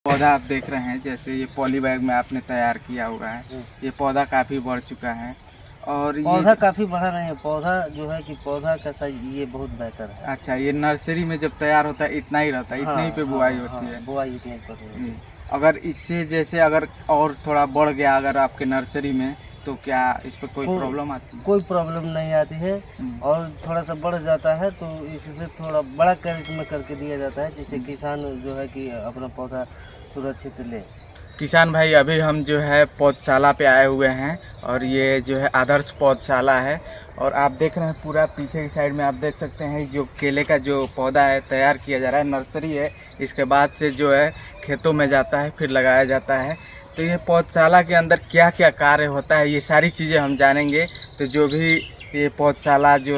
पौधा आप देख रहे हैं, जैसे ये पॉली बैग में आपने तैयार किया हुआ है। ये पौधा काफ़ी बढ़ चुका है और पौधा ये काफ़ी बड़ा नहीं है। पौधा जो है कि पौधा का साइज ये बहुत बेहतर है। अच्छा, ये नर्सरी में जब तैयार होता है इतना ही रहता है, इतने ही पे बुआई होती है। बुआई इतने पर होती है। अगर इससे जैसे अगर और थोड़ा बढ़ गया अगर आपके नर्सरी में, तो क्या इस पर कोई प्रॉब्लम आती है? कोई प्रॉब्लम नहीं आती है। और थोड़ा सा बढ़ जाता है तो इससे थोड़ा बड़ा कैरेट में करके दिया जाता है, जिससे किसान जो है कि अपना पौधा सुरक्षित ले। किसान भाई, अभी हम जो है पौधशाला पे आए हुए हैं और ये जो है आदर्श पौधशाला है। और आप देख रहे हैं पूरा पीछे की साइड में आप देख सकते हैं जो केले का जो पौधा है तैयार किया जा रहा है। नर्सरी है, इसके बाद से जो है खेतों में जाता है, फिर लगाया जाता है। तो ये पौधशाला के अंदर क्या क्या कार्य होता है ये सारी चीज़ें हम जानेंगे। तो जो भी ये पौधशाला जो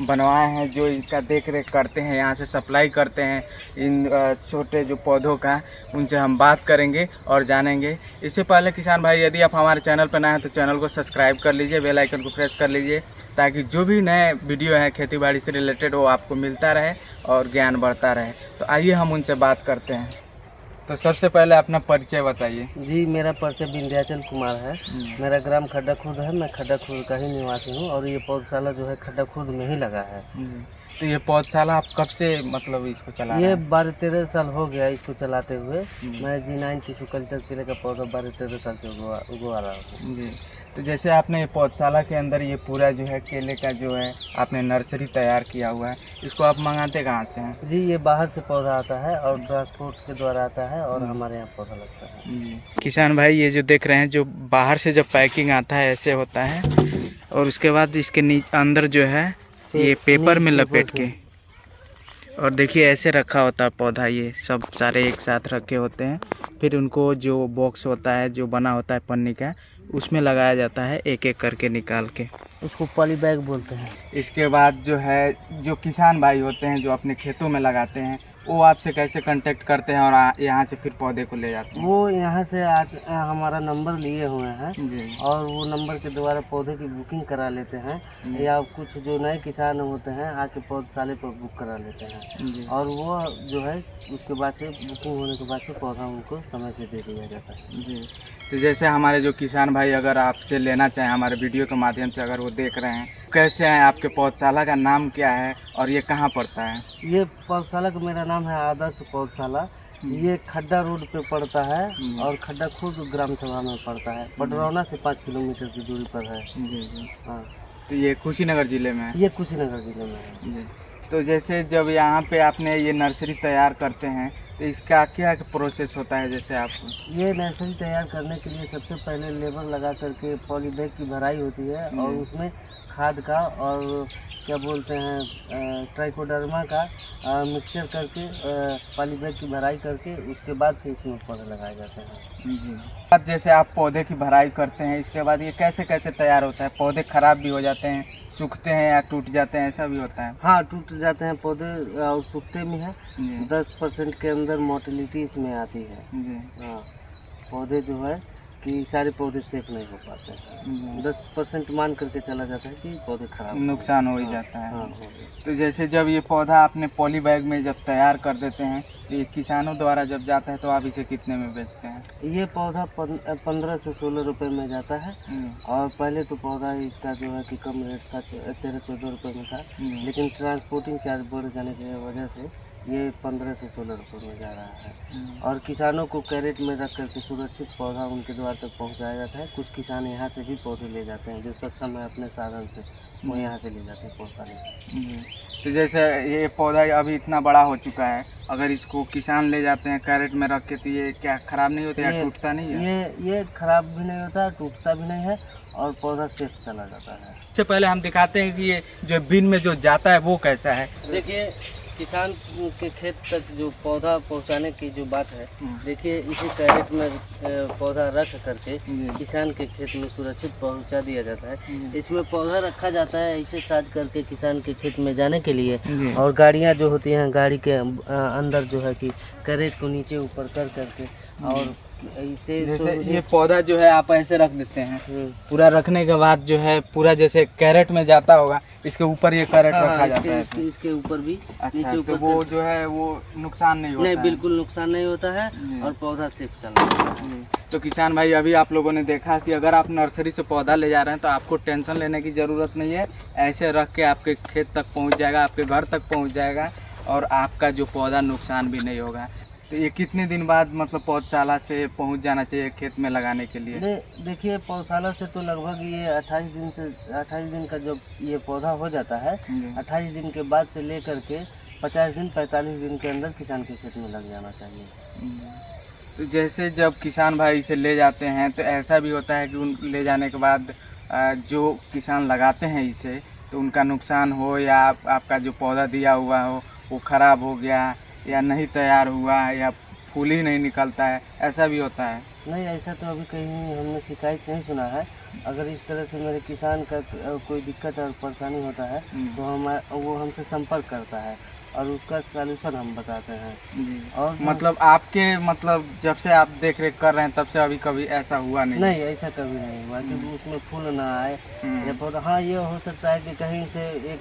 बनवाए हैं, जो इसका देख रेख करते हैं, यहाँ से सप्लाई करते हैं इन छोटे जो पौधों का, उनसे हम बात करेंगे और जानेंगे। इससे पहले किसान भाई, यदि आप हमारे चैनल पर नए हैं तो चैनल को सब्सक्राइब कर लीजिए, बेल आइकन को प्रेस कर लीजिए, ताकि जो भी नए वीडियो हैं खेती बाड़ी से रिलेटेड वो आपको मिलता रहे और ज्ञान बढ़ता रहे। तो आइए हम उनसे बात करते हैं। तो सबसे पहले अपना परिचय बताइए। जी, मेरा परिचय विंध्याचल कुमार है। मेरा ग्राम खड्डा खुर्द है। मैं खड्डा खुर्द का ही निवासी हूँ और ये पौधशाला जो है खड्डा खुर्द में ही लगा है। तो ये पौधशाला आप कब से मतलब इसको चला रहे ये हैं? 12-13 साल हो गया इसको चलाते हुए। मैं G9 टिश्यू कल्चर केले का पौधा 12-13 साल से उगवा रहा हूँ। जी, तो जैसे आपने ये पौधशाला के अंदर ये पूरा जो है केले का जो है आपने नर्सरी तैयार किया हुआ है, इसको आप मंगाते कहाँ से हैं? जी, ये बाहर से पौधा आता है और ट्रांसपोर्ट के द्वारा आता है और हमारे यहाँ पौधा लगता है। जी किसान भाई, ये जो देख रहे हैं जो बाहर से जब पैकिंग आता है ऐसे होता है और उसके बाद इसके नीचे अंदर जो है ये पेपर में लपेट के, और देखिए ऐसे रखा होता है पौधा। ये सब सारे एक साथ रखे होते हैं, फिर उनको जो बॉक्स होता है जो बना होता है पन्नी का, उसमें लगाया जाता है एक एक करके निकाल के। उसको पॉली बैग बोलते हैं। इसके बाद जो है जो किसान भाई होते हैं जो अपने खेतों में लगाते हैं, वो आपसे कैसे कांटेक्ट करते हैं और यहाँ से फिर पौधे को ले जाते हैं? वो यहाँ से हमारा नंबर लिए हुए हैं जी। और वो नंबर के द्वारा पौधे की बुकिंग करा लेते हैं, या कुछ जो नए किसान होते हैं आके पौधशाले पर बुक करा लेते हैं। जी। और वो जो है उसके बाद से बुकिंग होने के बाद से पौधा उनको समय से दे दिया जाता है। जी, तो जैसे हमारे जो किसान भाई अगर आपसे लेना चाहें हमारे वीडियो के माध्यम से, अगर वो देख रहे हैं, कैसे हैं? आपके पौधशाला का नाम क्या है और ये कहाँ पड़ता है? ये पौधशाला का मेरा नाम है आदर्श पौधशाला। ये खड्डा रोड पे पड़ता है और खड्डा खुर्द ग्राम सभा में पड़ता है। पडरौना से 5 किलोमीटर की दूरी पर है। जी जी। हाँ, तो ये कुशीनगर जिले में है? ये कुशीनगर जिले में है। जी। तो जैसे जब यहाँ पे आपने ये नर्सरी तैयार करते हैं तो इसका क्या प्रोसेस होता है? जैसे आप ये नर्सरी तैयार करने के लिए सबसे पहले लेबर लगा करके पॉली बैग की भराई होती है और उसमें खाद का और क्या बोलते हैं ट्राइकोडर्मा का मिक्सचर करके पॉली बैग की भराई करके उसके बाद से इसमें पौधे लगाए जाते हैं। जी। अब जैसे आप पौधे की भराई करते हैं, इसके बाद ये कैसे कैसे तैयार होता है? पौधे खराब भी हो जाते हैं, सूखते हैं या टूट जाते हैं, ऐसा भी होता है? हाँ, टूट जाते हैं पौधे और सूखते भी हैं। जी। 10% के अंदर मोर्टेलिटी इसमें आती है। जी। हाँ, पौधे जो है कि सारे पौधे सेफ नहीं हो पाते हैं। 10% मान करके चला जाता है कि पौधे खराब नुकसान हो ही जाता है। हाँ। तो जैसे जब ये पौधा आपने पॉली बैग में जब तैयार कर देते हैं तो ये किसानों द्वारा जब जाता है तो आप इसे कितने में बेचते हैं? ये पौधा 15 से 16 रुपए में जाता है। और पहले तो पौधा इसका जो है कि कम रेट था, 13-14 रुपए में था, लेकिन ट्रांसपोर्टिंग चार्ज बढ़ जाने की वजह से ये 15 से 16 रुपए में जा रहा है। और किसानों को कैरेट में रख करके सुरक्षित पौधा उनके द्वार तक पहुंचाया जाता है। कुछ किसान यहाँ से भी पौधे ले जाते हैं जो सक्षम है अपने साधन से, वो यहाँ से ले जाते हैं पौधशाले से। तो जैसे ये पौधा अभी इतना बड़ा हो चुका है, अगर इसको किसान ले जाते हैं कैरेट में रख के, तो ये क्या खराब नहीं होता या टूटता नहीं है? ये खराब भी नहीं होता, टूटता भी नहीं है और पौधा सेफ चला जाता है। इससे पहले हम दिखाते हैं कि ये जो बिन में जो जाता है वो कैसा है। देखिए, किसान के खेत तक जो पौधा पहुंचाने की जो बात है, देखिए इसी कैरेट में पौधा रख करके किसान के खेत में सुरक्षित पहुंचा दिया जाता है। इसमें पौधा रखा जाता है ऐसे साज करके किसान के खेत में जाने के लिए, और गाड़ियां जो होती हैं गाड़ी के अंदर जो है कि कैरेट को नीचे ऊपर कर करके, और इसे जैसे ये पौधा जो है आप ऐसे रख देते हैं, पूरा रखने के बाद जो है पूरा जैसे कैरेट में जाता होगा, इसके ऊपर ये कैरेट रखा जाता है। इसके ऊपर भी नीचे अच्छा, ऊपर तो वो जो है वो नुकसान नहीं होता नहीं, है। बिल्कुल नुकसान नहीं होता है जी। और पौधा सेफ चल रहा है। जी। तो किसान भाई अभी आप लोगों ने देखा कि अगर आप नर्सरी से पौधा ले जा रहे हैं तो आपको टेंशन लेने की ज़रूरत नहीं है। ऐसे रख के आपके खेत तक पहुंच जाएगा, आपके घर तक पहुंच जाएगा और आपका जो पौधा नुकसान भी नहीं होगा। तो ये कितने दिन बाद मतलब पौधशाला से पहुंच जाना चाहिए खेत में लगाने के लिए? देखिए, पौधशाला से तो लगभग ये 28 दिन का जब ये पौधा हो जाता है, जी। 28 दिन के बाद से लेकर के 50 दिन 45 दिन के अंदर किसान के खेत में लग जाना चाहिए। तो जैसे जब किसान भाई इसे ले जाते हैं तो ऐसा भी होता है कि उन ले जाने के बाद जो किसान लगाते हैं इसे तो उनका नुकसान हो या आपका जो पौधा दिया हुआ हो वो ख़राब हो गया या नहीं तैयार हुआ या फूल ही नहीं निकलता है, ऐसा भी होता है? नहीं, ऐसा तो अभी कहीं हमने शिकायत नहीं सुना है। अगर इस तरह से मेरे किसान का कोई दिक्कत और परेशानी होता है तो वो हमसे संपर्क करता है और उसका सॉल्यूशन हम बताते हैं। जी। और मतलब आपके मतलब जब से आप देख रेख कर रहे हैं तब से अभी कभी ऐसा हुआ नहीं? नहीं, ऐसा कभी नहीं हुआ कि उसमें फूल ना आए या पौधा। हाँ, ये हो सकता है कि कहीं से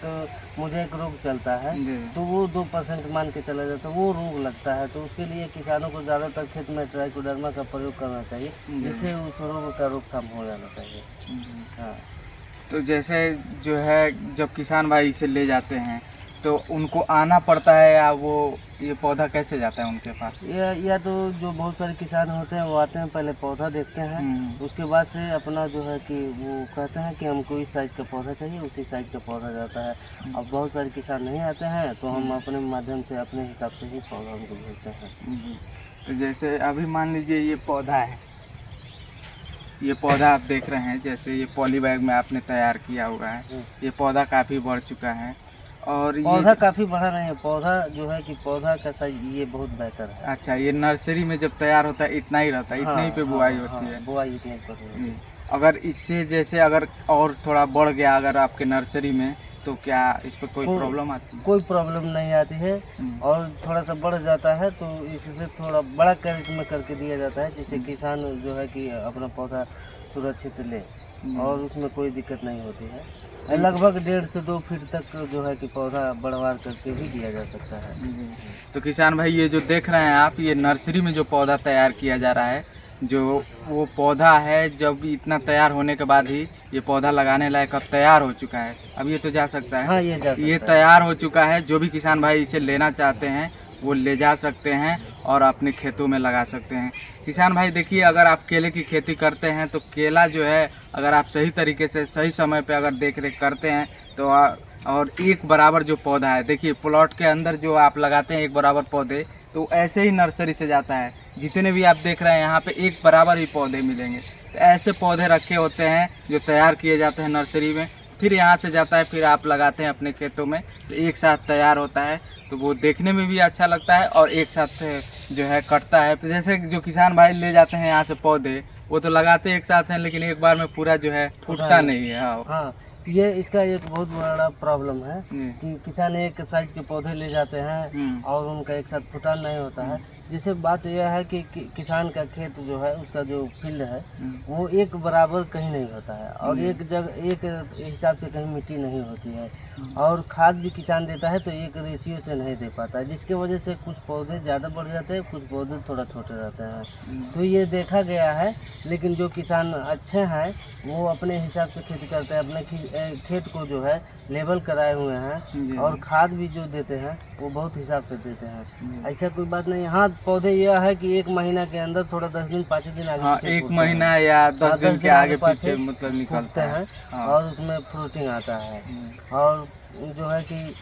मुझे एक रोग चलता है जी। तो वो 2% मान के चला जाता है, वो रोग लगता है, तो उसके लिए किसानों को ज़्यादातर खेत में ट्राइकोडर्मा का प्रयोग करना चाहिए, जिससे उस रोग का रोकथाम हो जाना चाहिए। हाँ। तो जैसे जो है जब किसान भाई इसे ले जाते हैं तो उनको आना पड़ता है या वो ये पौधा कैसे जाता है उनके पास? या तो जो बहुत सारे किसान होते हैं वो आते हैं, पहले पौधा देखते हैं, उसके बाद से अपना जो है कि वो कहते हैं कि हमको इस साइज़ का पौधा चाहिए, उसी साइज़ का पौधा जाता है। अब बहुत सारे किसान नहीं आते हैं तो हम अपने माध्यम से अपने हिसाब से ही पौधा उनको भेजते हैं। तो जैसे अभी मान लीजिए ये पौधा है, ये पौधा आप देख रहे हैं, जैसे ये पॉली बैग में आपने तैयार किया हुआ है, ये पौधा काफ़ी बढ़ चुका है और पौधा ये काफ़ी बड़ा नहीं है, पौधा जो है कि पौधा का साइज ये बहुत बेहतर है। अच्छा, ये नर्सरी में जब तैयार होता है इतना ही रहता है, इतने ही पे बुआई होती है? बुआई इतने पर होती है। अगर इससे जैसे अगर और थोड़ा बढ़ गया अगर आपके नर्सरी में तो क्या इस पर कोई प्रॉब्लम आती है? कोई प्रॉब्लम नहीं आती है और थोड़ा सा बढ़ जाता है तो इससे थोड़ा बड़ा कैरेट में करके दिया जाता है, जिससे किसान जो है कि अपना पौधा सुरक्षित ले और उसमें कोई दिक्कत नहीं होती है। लगभग 1.5 से 2 फीट तक जो है कि पौधा बढ़वार करके भी दिया जा सकता है। तो किसान भाई ये जो देख रहे हैं आप, ये नर्सरी में जो पौधा तैयार किया जा रहा है, जो वो पौधा है जब इतना तैयार होने के बाद ही ये पौधा लगाने लायक अब तैयार हो चुका है, अब ये तो जा सकता है? हाँ, ये जा सकता ये है। तैयार हो चुका है, जो भी किसान भाई इसे लेना चाहते हैं वो ले जा सकते हैं और अपने खेतों में लगा सकते हैं। किसान भाई देखिए, अगर आप केले की खेती करते हैं तो केला जो है अगर आप सही तरीके से सही समय पे अगर देख रेख करते हैं तो और एक बराबर जो पौधा है, देखिए प्लॉट के अंदर जो आप लगाते हैं एक बराबर पौधे, तो ऐसे ही नर्सरी से जाता है, जितने भी आप देख रहे हैं यहाँ पे एक बराबर ही पौधे मिलेंगे। तो ऐसे पौधे रखे होते हैं जो तैयार किए जाते हैं नर्सरी में, फिर यहाँ से जाता है, फिर आप लगाते हैं अपने खेतों में, तो एक साथ तैयार होता है, तो वो देखने में भी अच्छा लगता है और एक साथ जो है कटता है। तो जैसे जो किसान भाई ले जाते हैं यहाँ से पौधे, वो तो लगाते एक साथ हैं लेकिन एक बार में पूरा जो है फूटता नहीं है। हाँ, ये इसका एक बहुत बड़ा प्रॉब्लम है कि किसान एक साइज के पौधे ले जाते हैं और उनका एक साथ फुटान नहीं होता है। जैसे बात यह है कि किसान का खेत जो है, उसका जो फील्ड है वो एक बराबर कहीं नहीं होता है और एक जगह एक हिसाब से कहीं मिट्टी नहीं होती है और खाद भी किसान देता है तो एक रेशियो से नहीं दे पाता है, जिसके वजह से कुछ पौधे ज़्यादा बढ़ जाते हैं, कुछ पौधे थोड़ा छोटे रहते हैं। तो ये देखा गया है, लेकिन जो किसान अच्छे हैं वो अपने हिसाब से खेती करते हैं, अपने खेत को जो है लेवल कराए हुए हैं और खाद भी जो देते हैं वो बहुत हिसाब से देते हैं। ऐसा कोई बात नहीं। हाँ, पौधे यह है कि 1 महीना के अंदर थोड़ा 10 दिन 5 दिन आगे पीछे 1 महीना या 10 दिन के आगे पीछे मतलब निकलते हैं और उसमें फ्रूटिंग आता है। और जो है कि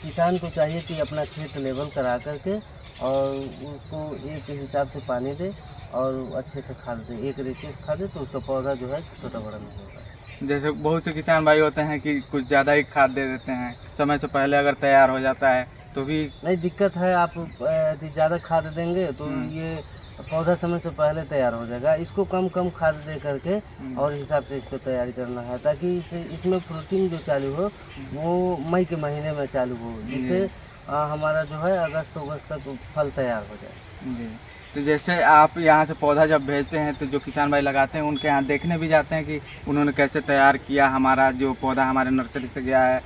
किसान को चाहिए कि अपना खेत लेवल करा करके और उसको एक हिसाब से पानी दे और अच्छे से खाद दे, एक रेशियो से खाद दे, तो उसका पौधा जो है छोटा बड़ा नहीं होगा। जैसे बहुत से किसान भाई होते हैं कि कुछ ज़्यादा ही खाद दे देते हैं, समय से पहले अगर तैयार हो जाता है तो भी नहीं दिक्कत है। आप ज़्यादा खाद देंगे तो ये पौधा समय से पहले तैयार हो जाएगा। इसको कम खाद दे करके और हिसाब से इसको तैयारी करना है, ताकि इसमें फ्रूटिंग जो चालू हो वो मई के महीने में चालू हो, जिससे हमारा जो है अगस्त तक फल तैयार हो जाए। जी। तो जैसे आप यहाँ से पौधा जब भेजते हैं तो जो किसान भाई लगाते हैं उनके यहाँ देखने भी जाते हैं कि उन्होंने कैसे तैयार किया, हमारा जो पौधा हमारे नर्सरी से गया है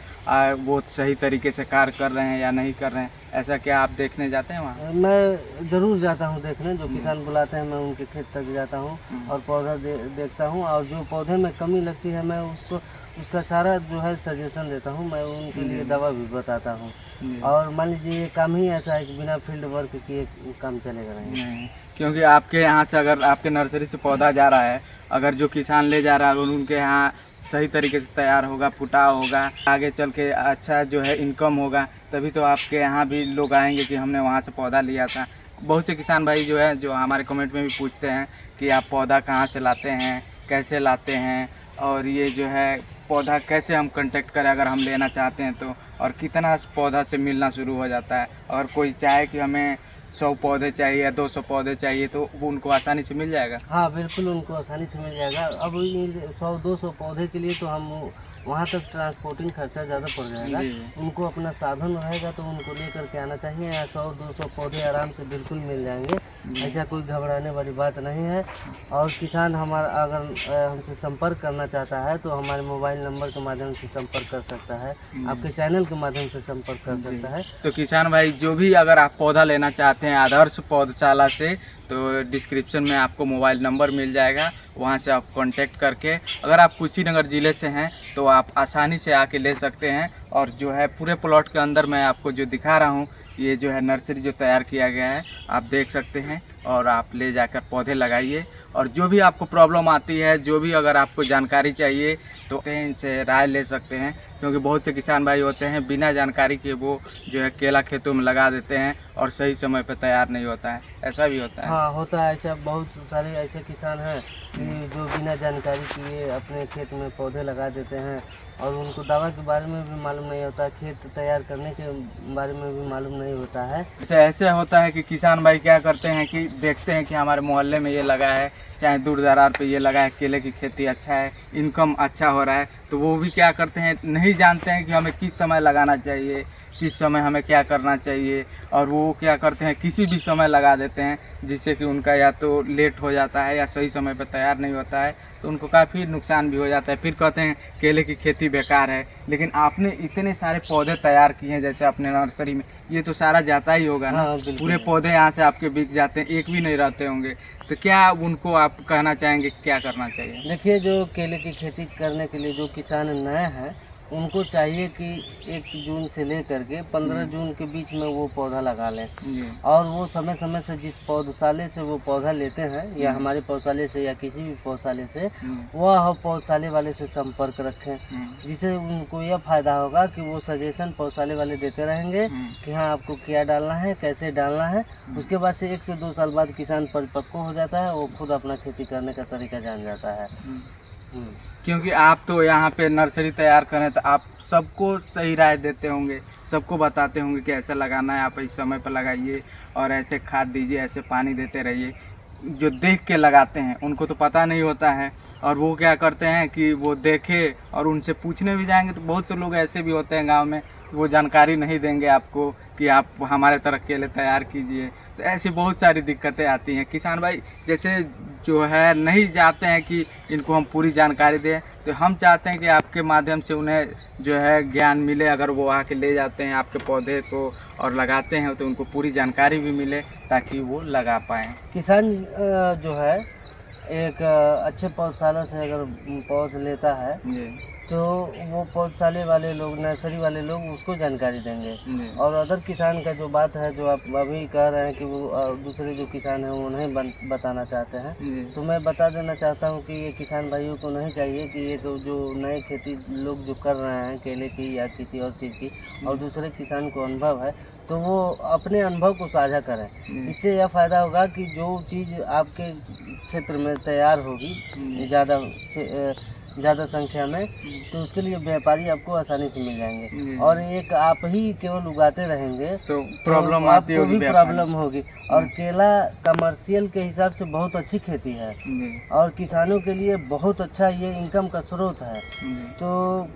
वो सही तरीके से कार्य कर रहे हैं या नहीं कर रहे हैं, ऐसा क्या आप देखने जाते हैं वहाँ? मैं ज़रूर जाता हूँ देखने, जो किसान बुलाते हैं मैं उनके खेत तक जाता हूँ और पौधा देखता हूँ, और जो पौधे में कमी लगती है मैं उसका सारा जो है सजेशन देता हूँ, मैं उनके लिए दवा भी बताता हूँ। और मान लीजिए ये काम ही ऐसा है कि बिना फील्ड वर्क किए काम चलेगा नहीं। क्योंकि आपके यहाँ से अगर आपके नर्सरी से पौधा जा रहा है, अगर जो किसान ले जा रहा है और उनके यहाँ सही तरीके से तैयार होगा, फुटाव होगा, आगे चल के अच्छा जो है इनकम होगा, तभी तो आपके यहाँ भी लोग आएंगे कि हमने वहाँ से पौधा लिया था। बहुत से किसान भाई जो है जो हमारे कमेंट में भी पूछते हैं कि आप पौधा कहाँ से लाते हैं, कैसे लाते हैं, और ये जो है पौधा कैसे हम कांटेक्ट करें अगर हम लेना चाहते हैं तो, और कितना पौधा से मिलना शुरू हो जाता है। और कोई चाहे कि हमें 100 पौधे चाहिए या 200 पौधे चाहिए तो वो उनको आसानी से मिल जाएगा। हाँ बिल्कुल, उनको आसानी से मिल जाएगा। अब 100-200 पौधे के लिए तो हम वहाँ तक ट्रांसपोर्टिंग खर्चा ज़्यादा पड़ जाएगा। उनको अपना साधन रहेगा तो उनको लेकर के आना चाहिए। या 100-200 पौधे आराम से बिल्कुल मिल जाएंगे, ऐसा कोई घबराने वाली बात नहीं है। और किसान हमारा अगर हमसे संपर्क करना चाहता है तो हमारे मोबाइल नंबर के माध्यम से संपर्क कर सकता है, आपके चैनल के माध्यम से संपर्क कर सकता है। तो किसान भाई जो भी अगर आप पौधा लेना चाहते हैं आदर्श पौधशाला से, तो डिस्क्रिप्शन में आपको मोबाइल नंबर मिल जाएगा, वहां से आप कांटेक्ट करके अगर आप कुशीनगर ज़िले से हैं तो आप आसानी से आके ले सकते हैं। और जो है पूरे प्लॉट के अंदर मैं आपको जो दिखा रहा हूँ, ये जो है नर्सरी जो तैयार किया गया है, आप देख सकते हैं, और आप ले जाकर पौधे लगाइए। और जो भी आपको प्रॉब्लम आती है, जो भी अगर आपको जानकारी चाहिए तो इनसे राय ले सकते हैं, क्योंकि बहुत से किसान भाई होते हैं बिना जानकारी के वो जो है केला खेतों में लगा देते हैं और सही समय पर तैयार नहीं होता है, ऐसा भी होता है। हाँ होता है ऐसा, बहुत सारे ऐसे किसान हैं कि जो बिना जानकारी किए अपने खेत में पौधे लगा देते हैं और उनको दवा के बारे में भी मालूम नहीं होता, खेत तैयार करने के बारे में भी मालूम नहीं होता है। ऐसे होता है कि किसान भाई क्या करते हैं कि देखते हैं कि हमारे मोहल्ले में ये लगा है, चाहे दूर दरार पे ये लगा है, केले की खेती अच्छा है, इनकम अच्छा हो रहा है, तो वो भी क्या करते हैं, नहीं जानते हैं कि हमें किस समय लगाना चाहिए, किस समय हमें क्या करना चाहिए, और वो क्या करते हैं किसी भी समय लगा देते हैं, जिससे कि उनका या तो लेट हो जाता है या सही समय पर तैयार नहीं होता है, तो उनको काफ़ी नुकसान भी हो जाता है। फिर कहते हैं केले की खेती बेकार है। लेकिन आपने इतने सारे पौधे तैयार किए हैं जैसे अपने नर्सरी में, ये तो सारा जाता ही होगा ना। हाँ, पूरे पौधे यहाँ से आपके बिक जाते हैं, एक भी नहीं रहते होंगे, तो क्या उनको आप कहना चाहेंगे क्या करना चाहिए? देखिए, जो केले की खेती करने के लिए जो किसान नए हैं उनको चाहिए कि 1 जून से लेकर के 15 जून के बीच में वो पौधा लगा लें। और वो समय समय से जिस पौधशाले से वो पौधा लेते हैं, या हमारे पौधशाले से या किसी भी पौधशाले से, वह पौधशाले वाले से संपर्क रखें, जिससे उनको यह फायदा होगा कि वो सजेशन पौधशाले वाले देते रहेंगे कि हाँ आपको क्या डालना है, कैसे डालना है। उसके बाद से 1 से 2 साल बाद किसान परिपक्व हो जाता है, वो खुद अपना खेती करने का तरीका जान जाता है। क्योंकि आप तो यहाँ पे नर्सरी तैयार करें तो आप सबको सही राय देते होंगे, सबको बताते होंगे कि ऐसा लगाना है, आप इस समय पर लगाइए और ऐसे खाद दीजिए, ऐसे पानी देते रहिए। जो देख के लगाते हैं उनको तो पता नहीं होता है, और वो क्या करते हैं कि वो देखे और उनसे पूछने भी जाएंगे तो बहुत से लोग ऐसे भी होते हैं गांव में, वो जानकारी नहीं देंगे आपको कि आप हमारे तरह केले तैयार कीजिए। तो ऐसी बहुत सारी दिक्कतें आती हैं। किसान भाई जैसे जो है नहीं चाहते हैं कि इनको हम पूरी जानकारी दें, तो हम चाहते हैं कि आपके माध्यम से उन्हें जो है ज्ञान मिले। अगर वो आके ले जाते हैं आपके पौधे को और लगाते हैं तो उनको पूरी जानकारी भी मिले ताकि वो लगा पाएँ। किसान जो है एक अच्छे पौधशाला से अगर पौध लेता है तो वो पौधशाले वाले लोग, नर्सरी वाले लोग उसको जानकारी देंगे। और अदर किसान का जो बात है, जो आप अभी कह रहे हैं कि वो दूसरे जो किसान हैं वो नहीं बताना चाहते हैं, तो मैं बता देना चाहता हूँ कि ये किसान भाइयों को नहीं चाहिए कि ये तो जो नए खेती लोग जो कर रहे हैं केले की या किसी और चीज़ की, और दूसरे किसान को अनुभव है तो वो अपने अनुभव को साझा करें। इससे यह फ़ायदा होगा कि जो चीज़ आपके क्षेत्र में तैयार होगी ज़्यादा संख्या में, तो उसके लिए व्यापारी आपको आसानी से मिल जाएंगे। और एक आप ही केवल उगाते रहेंगे तो प्रॉब्लम आती होगी, प्रॉब्लम होगी। और केला कमर्शियल के हिसाब से बहुत अच्छी खेती है जी और किसानों के लिए बहुत अच्छा ये इनकम का स्रोत है। जी तो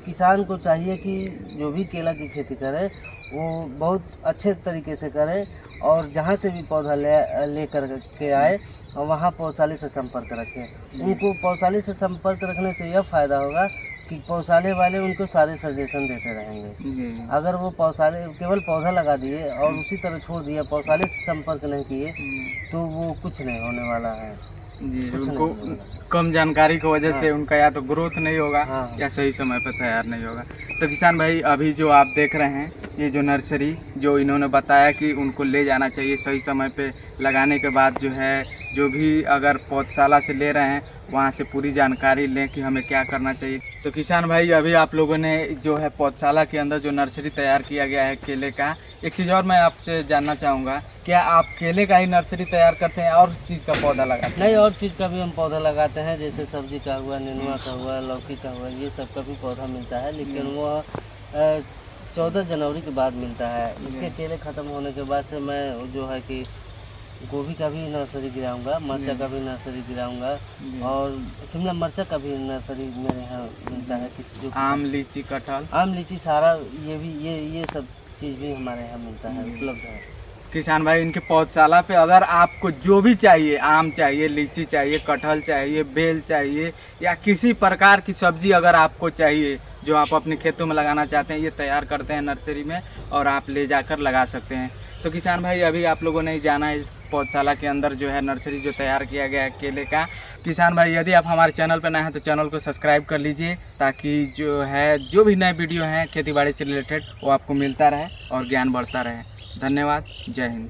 किसान को चाहिए कि जो भी केला की खेती करे वो बहुत अच्छे तरीके से करे और जहाँ से भी पौधा ले कर के आए और वहाँ पौधशाली से संपर्क रखें। उनको पौधशाली से संपर्क रखने से यह फ़ायदा होगा कि पौधशाले वाले उनको सारे सजेशन देते रहेंगे। जी अगर वो पौधशाले केवल पौधा लगा दिए और उसी तरह छोड़ दिया, पौधशाले से संपर्क नहीं किए, तो वो कुछ नहीं होने वाला है। जी कुछ उनको नहीं होगा। कम जानकारी की वजह से हाँ। उनका या तो ग्रोथ नहीं होगा हाँ। या सही समय पर तैयार नहीं होगा। तो किसान भाई अभी जो आप देख रहे हैं ये जो नर्सरी जो इन्होंने बताया कि उनको ले जाना चाहिए सही समय पे लगाने के बाद जो है जो भी अगर पौधशाला से ले रहे हैं वहाँ से पूरी जानकारी लें कि हमें क्या करना चाहिए। तो किसान भाई अभी आप लोगों ने जो है पौधशाला के अंदर जो नर्सरी तैयार किया गया है केले का, एक चीज़ और मैं आपसे जानना चाहूँगा, क्या आप केले का ही नर्सरी तैयार करते हैं और चीज़ का पौधा लगाते हैं? नहीं, और चीज़ का भी हम पौधा लगाते हैं, जैसे सब्जी का हुआ, नेनुआ का हुआ, लौकी का हुआ, ये सब का भी पौधा मिलता है, लेकिन वो 14 जनवरी के बाद मिलता है। इसके केले ख़त्म होने के बाद से मैं जो है कि गोभी का भी नर्सरी गिराऊंगा, मरचा का भी नर्सरी गिराऊंगा और शिमला मरचा का भी नर्सरी मेरे यहाँ मिलता है। जो आम, लीची, कटहल, आम, लीची सारा ये सब चीज़ भी हमारे यहाँ मिलता है, उपलब्ध है। किसान भाई इनके पौधशाला पे अगर आपको जो भी चाहिए, आम चाहिए, लीची चाहिए, कटहल चाहिए, बेल चाहिए या किसी प्रकार की सब्जी अगर आपको चाहिए जो आप अपने खेतों में लगाना चाहते हैं, ये तैयार करते हैं नर्सरी में और आप ले जाकर लगा सकते हैं। तो किसान भाई अभी आप लोगों ने जाना है इस पौधशाला के अंदर जो है नर्सरी जो तैयार किया गया है केले का। किसान भाई यदि आप हमारे चैनल पर नए हैं तो चैनल को सब्सक्राइब कर लीजिए ताकि जो भी नए वीडियो हैं खेती बाड़ी से रिलेटेड वो आपको मिलता रहे और ज्ञान बढ़ता रहे। धन्यवाद। जय हिंद।